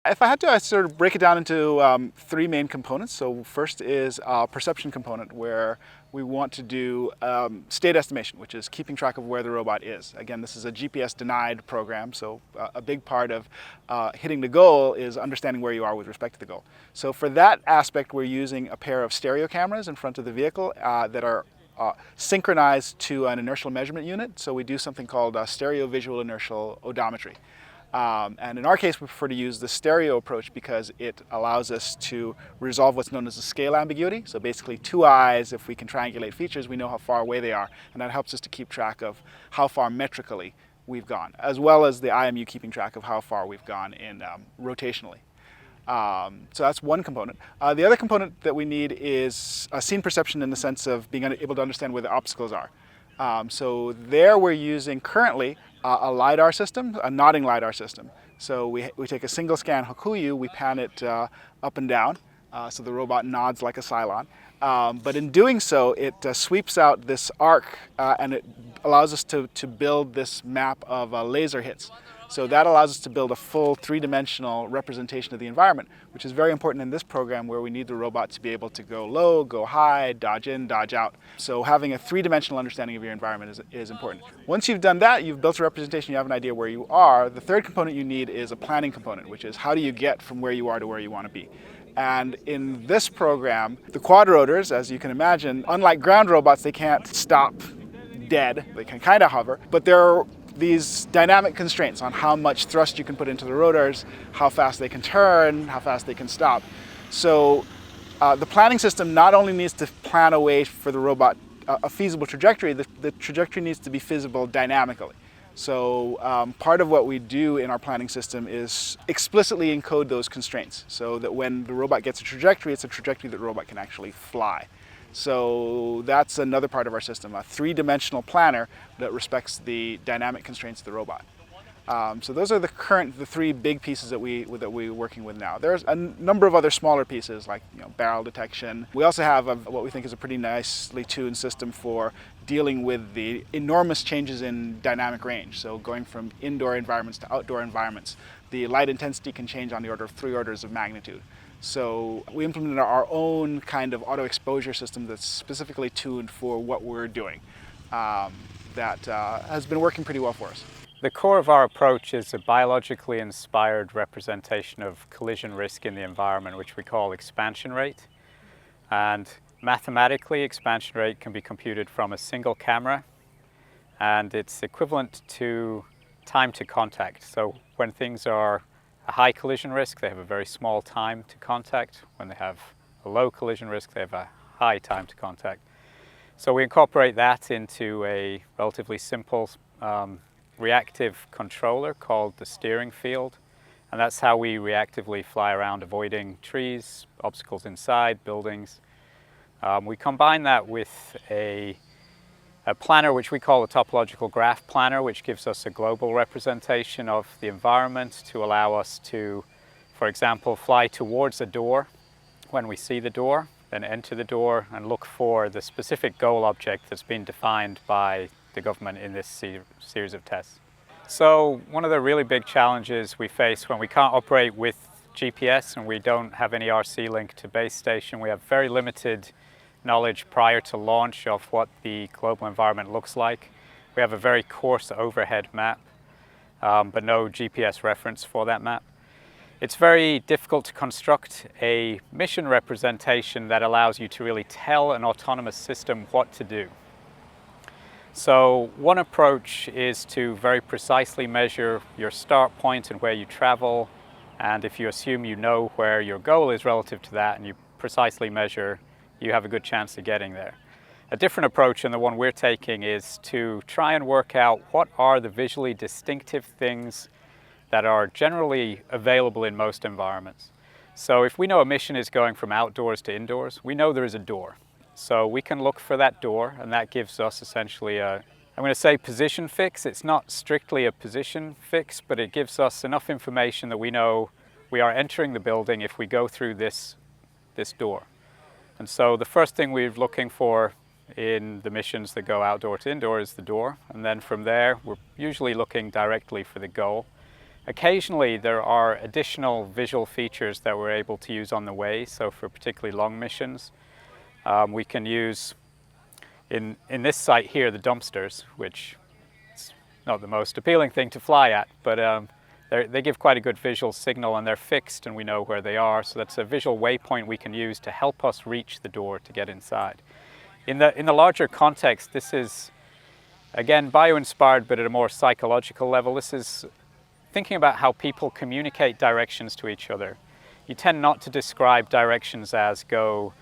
If I had to, I sort of break it down into three main components. So first is a perception component, where we want to do state estimation, which is keeping track of where the robot is. Again, this is a GPS denied program, so a big part of hitting the goal is understanding where you are with respect to the goal. So for that aspect, we're using a pair of stereo cameras in front of the vehicle that are synchronized to an inertial measurement unit. So we do something called stereo visual inertial odometry. And in our case, we prefer to use the stereo approach because it allows us to resolve what's known as a scale ambiguity. So basically 2 eyes, if we can triangulate features, we know how far away they are, and that helps us to keep track of how far metrically we've gone, as well as the IMU keeping track of how far we've gone in rotationally. So that's one component. The other component that we need is a scene perception, in the sense of being able to understand where the obstacles are. So there we're using currently a LiDAR system, a nodding LiDAR system. So we take a single scan Hakuyu, we pan it up and down, so the robot nods like a Cylon. But in doing so, it sweeps out this arc and it allows us to build this map of laser hits. So that allows us to build a full three-dimensional representation of the environment, which is very important in this program, where we need the robot to be able to go low, go high, dodge in, dodge out. So having a three-dimensional understanding of your environment is important. Once you've done that, you've built a representation, you have an idea where you are. The third component you need is a planning component, which is how do you get from where you are to where you want to be. And in this program, the quadrotors, as you can imagine, unlike ground robots, they can't stop dead. They can kind of hover, but they're these dynamic constraints on how much thrust you can put into the rotors, how fast they can turn, how fast they can stop. So the planning system not only needs to plan a way for the robot, a feasible trajectory, the trajectory needs to be feasible dynamically. So part of what we do in our planning system is explicitly encode those constraints, so that when the robot gets a trajectory, it's a trajectory that the robot can actually fly. So that's another part of our system, a three-dimensional planner that respects the dynamic constraints of the robot. So those are the three big pieces that we're working with now. There's a number of other smaller pieces, like barrel detection. We also have what we think is a pretty nicely tuned system for dealing with the enormous changes in dynamic range. So going from indoor environments to outdoor environments, the light intensity can change on the order of 3 orders of magnitude. So we implemented our own kind of auto exposure system that's specifically tuned for what we're doing. That has been working pretty well for us. The core of our approach is a biologically inspired representation of collision risk in the environment, which we call expansion rate. And mathematically, expansion rate can be computed from a single camera, and it's equivalent to time to contact. So when things are a high collision risk, they have a very small time to contact. When they have a low collision risk, they have a high time to contact. So we incorporate that into a relatively simple reactive controller called the steering field. And that's how we reactively fly around, avoiding trees, obstacles inside, buildings. We combine that with a planner which we call a topological graph planner, which gives us a global representation of the environment to allow us to, for example, fly towards a door when we see the door, then enter the door and look for the specific goal object that's been defined by the government in this series of tests. So one of the really big challenges we face when we can't operate with GPS and we don't have any RC link to base station, we have very limited knowledge prior to launch of what the global environment looks like. We have a very coarse overhead map, but no GPS reference for that map. It's very difficult to construct a mission representation that allows you to really tell an autonomous system what to do. So one approach is to very precisely measure your start point and where you travel, and if you assume you know where your goal is relative to that and you precisely measure, you have a good chance of getting there. A different approach, and the one we're taking, is to try and work out what are the visually distinctive things that are generally available in most environments. So if we know a mission is going from outdoors to indoors, we know there is a door. So we can look for that door, and that gives us essentially I'm going to say position fix. It's not strictly a position fix, but it gives us enough information that we know we are entering the building if we go through this door. And so the first thing we're looking for in the missions that go outdoor to indoor is the door. And then from there, we're usually looking directly for the goal. Occasionally there are additional visual features that we're able to use on the way. So for particularly long missions, we can use, in this site here, the dumpsters, which is not the most appealing thing to fly at, but they give quite a good visual signal, and they're fixed and we know where they are. So that's a visual waypoint we can use to help us reach the door to get inside. In the larger context, this is, again, bio-inspired, but at a more psychological level. This is thinking about how people communicate directions to each other. You tend not to describe directions as go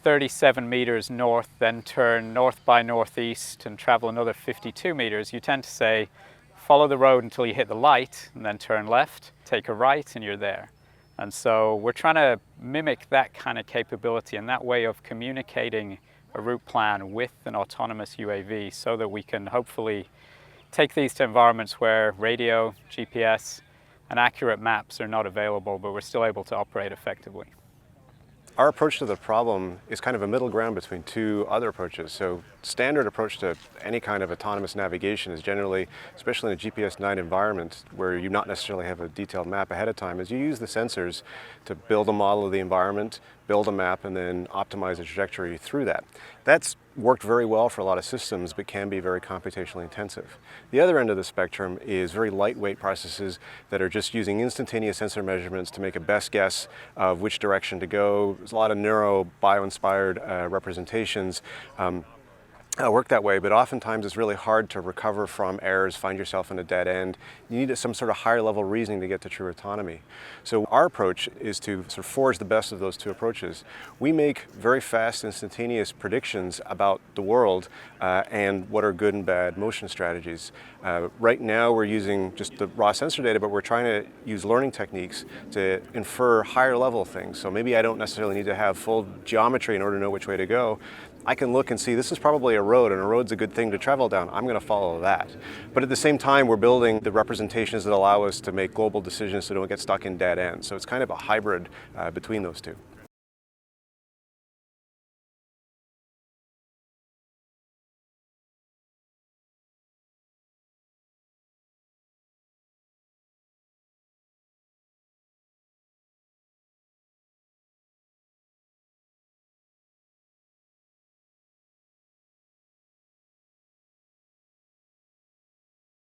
37 meters north, then turn north by northeast and travel another 52 meters. You tend to say, follow the road until you hit the light and then turn left, take a right, and you're there. And so we're trying to mimic that kind of capability and that way of communicating a route plan with an autonomous UAV so that we can hopefully take these to environments where radio, GPS, and accurate maps are not available, but we're still able to operate effectively. Our approach to the problem is kind of a middle ground between two other approaches. So standard approach to any kind of autonomous navigation is generally, especially in a GPS-9 environment where you not necessarily have a detailed map ahead of time, is you use the sensors to build a model of the environment, build a map, and then optimize the trajectory through that. That's worked very well for a lot of systems, but can be very computationally intensive. The other end of the spectrum is very lightweight processes that are just using instantaneous sensor measurements to make a best guess of which direction to go. There's a lot of bio-inspired representations work that way, but oftentimes it's really hard to recover from errors, find yourself in a dead end. You need some sort of higher level reasoning to get to true autonomy. So our approach is to sort of forge the best of those two approaches. We make very fast, instantaneous predictions about the world and what are good and bad motion strategies. Right now we're using just the raw sensor data, but we're trying to use learning techniques to infer higher level things. So maybe I don't necessarily need to have full geometry in order to know which way to go. I can look and see this is probably a road, and a road's a good thing to travel down. I'm going to follow that. But at the same time, we're building the representations that allow us to make global decisions so we don't get stuck in dead ends. So it's kind of a hybrid between those two.